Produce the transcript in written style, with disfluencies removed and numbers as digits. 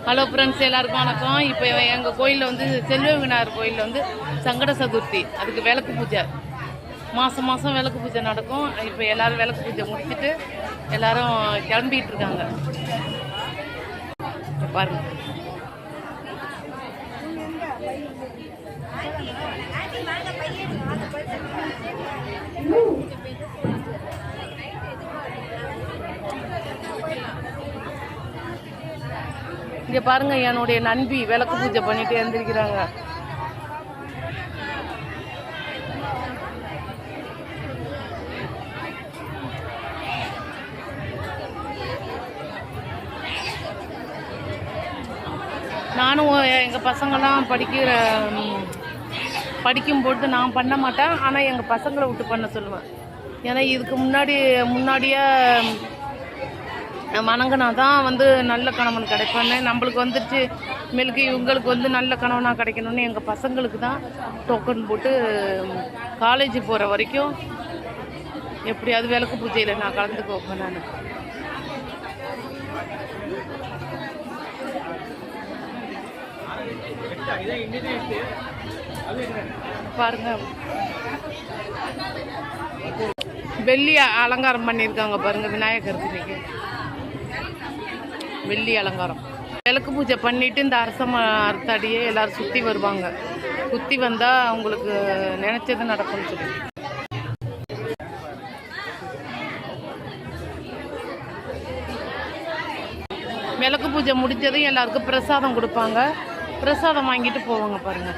Hello friends, எல்லாருக்கும் வணக்கம். இப்போ எங்கள் கோயிலில் வந்து செல்வ விநாயகர் கோயிலில் வந்து சங்கட சதுர்த்தி, அதுக்கு விளக்கு பூஜை. மாதம் மாதம் விளக்கு பூஜை நடக்கும். இப்போ எல்லோரும் விளக்கு பூஜை முடிச்சுட்டு எல்லோரும் கிளம்பிகிட்டு இருக்காங்க. பாருங்க, இங்கே பாருங்க, என்னுடைய நண்பி விளக்கு பூஜை பண்ணிட்டு எழுந்திருக்கிறாங்க. நானும் எங்கள் பசங்கள்லாம் படிக்கும்போது நான் பண்ண மாட்டேன், ஆனால் எங்கள் பசங்களை விட்டு பண்ண சொல்லுவேன். ஏன்னா இதுக்கு முன்னாடியே வணங்கினா தான் வந்து நல்ல கணவன் கிடைப்பான்னு நம்மளுக்கு வந்துடுச்சு. மேலுக்கு இவங்களுக்கு வந்து நல்ல கணவனாக கிடைக்கணும்னு எங்கள் பசங்களுக்கு தான் டோக்கன் போட்டு காலேஜ் போகிற வரைக்கும் எப்படியாவது விளக்கு பூஜையில் நான் கலந்துக்க வைப்பேன். நான் பாருங்க, வெள்ளி அலங்காரம் பண்ணியிருக்காங்க பாருங்க. விநாயகருக்கு இன்னைக்கு வெள்ளி அலங்காரம். விளக்கு பூஜை பண்ணிட்டு இந்த அரச மரத்தடியே எல்லாரும் சுற்றி வருவாங்க. சுற்றி வந்தால் அவங்களுக்கு நினைச்சது நடக்கும்னு சொல்லி. விளக்கு பூஜை முடித்ததும் எல்லாருக்கும் பிரசாதம் கொடுப்பாங்க. பிரசாதம் வாங்கிட்டு போவாங்க பாருங்க.